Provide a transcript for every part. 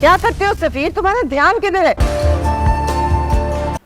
क्या करते हो सफीर, तुम्हारा ध्यान किधर है?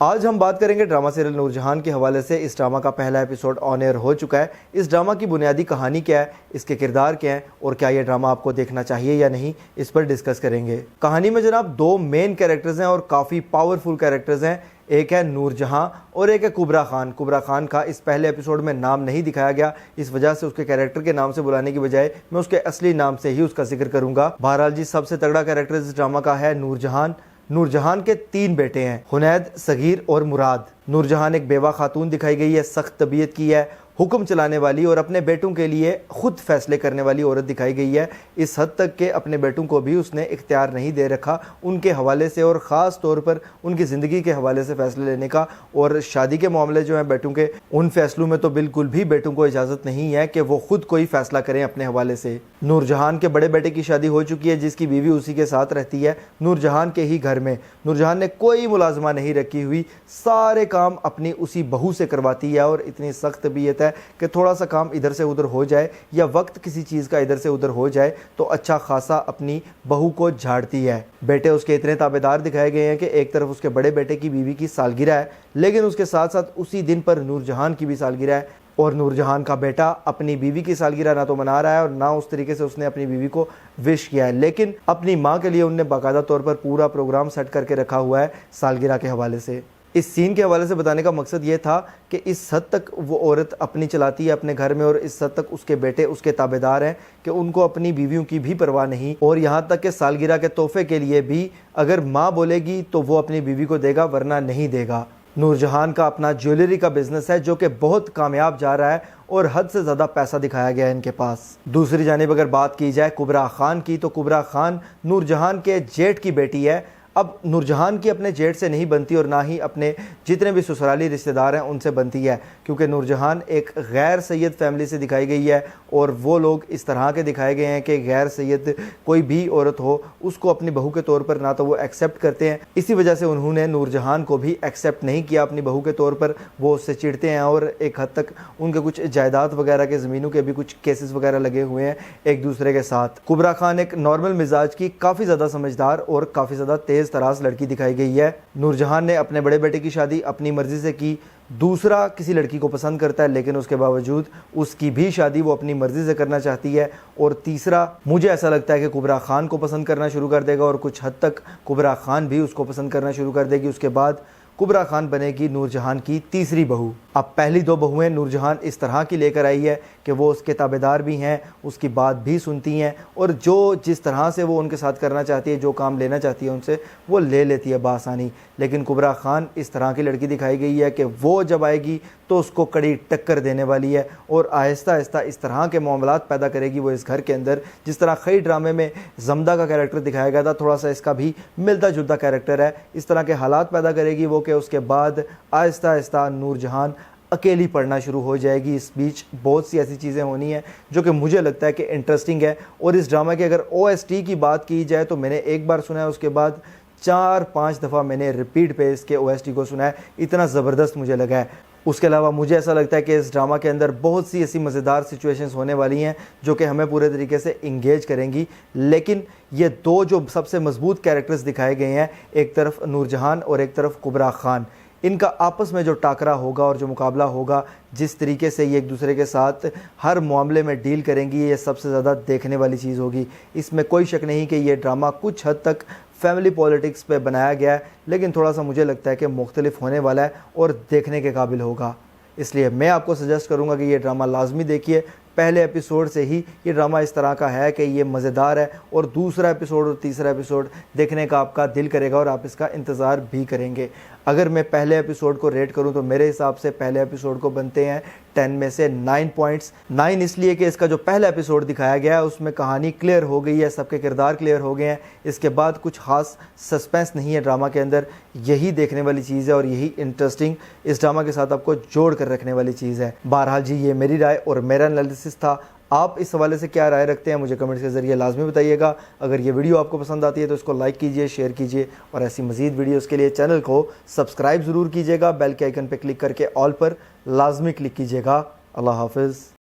आज हम बात करेंगे ड्रामा सीरियल नूरजहान के हवाले से। इस ड्रामा का पहला एपिसोड ऑन एयर हो चुका है। इस ड्रामा की बुनियादी कहानी क्या है, इसके किरदार क्या हैं और क्या ये ड्रामा आपको देखना चाहिए या नहीं, इस पर डिस्कस करेंगे। कहानी में जनाब दो मेन कैरेक्टर्स हैं और काफ़ी पावरफुल कैरेक्टर्स हैं। एक है नूरजहां और एक है कुबरा खान। कुबरा खान का इस पहले एपिसोड में नाम नहीं दिखाया गया, इस वजह से उसके कैरेक्टर के नाम से बुलाने की बजाय मैं उसके असली नाम से ही उसका जिक्र करूंगा। बहरहाल जी, सबसे तगड़ा कैरेक्टर इस ड्रामा का है नूरजहान। नूरजहान के 3 बेटे हैं, हुनैद, सगीर और मुराद। नूरजहान एक बेवा खातून दिखाई गई है, सख्त तबीयत की है, हुक्म चलाने वाली और अपने बेटों के लिए खुद फैसले करने वाली औरत दिखाई गई है। इस हद तक के अपने बेटों को भी उसने इख्तियार नहीं दे रखा उनके हवाले से, और ख़ास तौर पर उनकी ज़िंदगी के हवाले से फ़ैसले लेने का। और शादी के मामले जो हैं बेटों के, उन फैसलों में तो बिल्कुल भी बेटों को इजाज़त नहीं है कि वो खुद कोई फ़ैसला करें अपने हवाले से। नूरजहान के बड़े बेटे की शादी हो चुकी है, जिसकी बीवी उसी के साथ रहती है, नूरजहान के ही घर में। नूरजहान ने कोई मुलाजमा नहीं रखी हुई, सारे काम अपनी उसी बहू से करवाती है। और इतनी सख्त तबीयत है कि थोड़ा सा काम इधर से उधर हो जाए या वक्त किसी चीज़ का इधर से उधर हो जाए तो अच्छा खासा अपनी बहू को झाड़ती है। बेटे उसके इतने ताबेदार दिखाए गए हैं कि एक तरफ उसके बड़े बेटे की बीवी की सालगिरह है, लेकिन उसके साथ साथ उसी दिन पर नूरजहान की भी सालगिरह है। और नूरजहान का बेटा अपनी बीवी की सालगिरह ना तो मना रहा है और ना उस तरीके से उसने अपनी बीवी को विश किया है, लेकिन अपनी माँ के लिए उनने बाकायदा तौर पर पूरा प्रोग्राम सेट करके रखा हुआ है सालगिरह के हवाले से। इस सीन के हवाले से बताने का मकसद ये था कि इस हद तक वो औरत अपनी चलाती है अपने घर में, और इस हद तक उसके बेटे उसके ताबेदार हैं कि उनको अपनी बीवियों की भी परवाह नहीं। और यहाँ तक कि सालगिरह के तोहफे के लिए भी अगर माँ बोलेगी तो वो अपनी बीवी को देगा, वरना नहीं देगा। नूरजहान का अपना ज्वेलरी का बिजनेस है जो कि बहुत कामयाब जा रहा है और हद से ज़्यादा पैसा दिखाया गया है इनके पास। दूसरी जानिब अगर बात की जाए कुबरा खान की, तो कुबरा खान नूरजहान के जेठ की बेटी है। अब नूरजहान की अपने जेठ से नहीं बनती और ना ही अपने जितने भी ससुराली रिश्तेदार हैं उनसे बनती है, क्योंकि नूरजहान एक गैर सैयद फैमिली से दिखाई गई है और वो लोग इस तरह के दिखाए गए हैं कि गैर सैयद कोई भी औरत हो उसको अपनी बहू के तौर पर ना तो वो एक्सेप्ट करते हैं। इसी वजह से उन्होंने नूरजहान को भी एक्सेप्ट नहीं किया अपनी बहू के तौर पर। वो उससे चिढ़ते हैं और एक हद तक उनके कुछ जायदाद वगैरह के, ज़मीनों के भी कुछ केसेस वगैरह लगे हुए हैं एक दूसरे के साथ। कुबरा खान एक नॉर्मल मिजाज की, काफ़ी ज़्यादा समझदार और काफ़ी ज़्यादा तेज़ तरास लड़की दिखाई गई है। नूरजहान ने अपने बड़े बेटे की शादी अपनी मर्जी से की, दूसरा किसी लड़की को पसंद करता है लेकिन उसके बावजूद उसकी भी शादी वो अपनी मर्जी से करना चाहती है। और तीसरा, मुझे ऐसा लगता है कि कुबरा खान को पसंद करना शुरू कर देगा और कुछ हद तक कुबरा खान भी उसको पसंद करना शुरू कर देगी। उसके बाद कुबरा खान बनेगी नूरजहान की तीसरी बहू। अब पहली 2 बहुएं नूरजहान इस तरह की लेकर आई है कि वो उसके ताबेदार भी हैं, उसकी बात भी सुनती हैं और जो जिस तरह से वो उनके साथ करना चाहती है, जो काम लेना चाहती है उनसे, वो ले लेती है बासानी। लेकिन कुबरा खान इस तरह की लड़की दिखाई गई है कि वो जब आएगी तो उसको कड़ी टक्कर देने वाली है और आहिस्ता आहिस्ता इस तरह के मामलात पैदा करेगी वो इस घर के अंदर। जिस तरह कई ड्रामे में जमदा का कैरेक्टर दिखाया गया था, थोड़ा सा इसका भी मिलता जुलता कैरेक्टर है। इस तरह के हालात पैदा करेगी वो कि उसके बाद आहिस्ता आहिस्ता नूरजहान अकेली पढ़ना शुरू हो जाएगी। इस बीच बहुत सी ऐसी चीज़ें होनी हैं जो कि मुझे लगता है कि इंटरेस्टिंग है। और इस ड्रामा की अगर OST की बात की जाए तो मैंने एक बार सुना है, उसके बाद 4-5 दफ़ा मैंने रिपीट पे इसके OST को सुना है, इतना ज़बरदस्त मुझे लगा है। उसके अलावा मुझे ऐसा लगता है कि इस ड्रामा के अंदर बहुत सी ऐसी मज़ेदार सिचुएशंस होने वाली हैं जो कि हमें पूरे तरीके से इंगेज करेंगी। लेकिन ये 2 जो सबसे मजबूत कैरेक्टर्स दिखाए गए हैं, एक तरफ नूरजहान और एक तरफ कुबरा खान, इनका आपस में जो टाकरा होगा और जो मुकाबला होगा, जिस तरीके से ये एक दूसरे के साथ हर मामले में डील करेंगी, ये सबसे ज़्यादा देखने वाली चीज़ होगी। इसमें कोई शक नहीं कि ये ड्रामा कुछ हद तक फैमिली पॉलिटिक्स पे बनाया गया है, लेकिन थोड़ा सा मुझे लगता है कि मुख्तलिफ होने वाला है और देखने के काबिल होगा। इसलिए मैं आपको सजेस्ट करूंगा कि ये ड्रामा लाजमी देखिए। पहले एपिसोड से ही ये ड्रामा इस तरह का है कि ये मज़ेदार है और दूसरा एपिसोड और तीसरा एपिसोड देखने का आपका दिल करेगा और आप इसका इंतज़ार भी करेंगे। अगर मैं पहले एपिसोड को रेट करूं तो मेरे हिसाब से पहले एपिसोड को बनते हैं 10 में से 9 पॉइंट्स। 9 इसलिए कि इसका जो पहला एपिसोड दिखाया गया है उसमें कहानी क्लियर हो गई है, सबके किरदार क्लियर हो गए हैं। इसके बाद कुछ ख़ास सस्पेंस नहीं है ड्रामा के अंदर। यही देखने वाली चीज़ है और यही इंटरेस्टिंग इस ड्रामा के साथ आपको जोड़ कर रखने वाली चीज़ है। बहरहाल जी, ये मेरी राय और मेरा एनालिसिस था। आप इस हवाले से क्या राय रखते हैं मुझे कमेंट्स के ज़रिए लाजमी बताइएगा। अगर ये वीडियो आपको पसंद आती है तो इसको लाइक कीजिए, शेयर कीजिए और ऐसी मज़ीद वीडियोस के लिए चैनल को सब्सक्राइब ज़रूर कीजिएगा। बेल के आइकन पर क्लिक करके ऑल पर लाजमी क्लिक कीजिएगा। अल्लाह हाफ़िज़।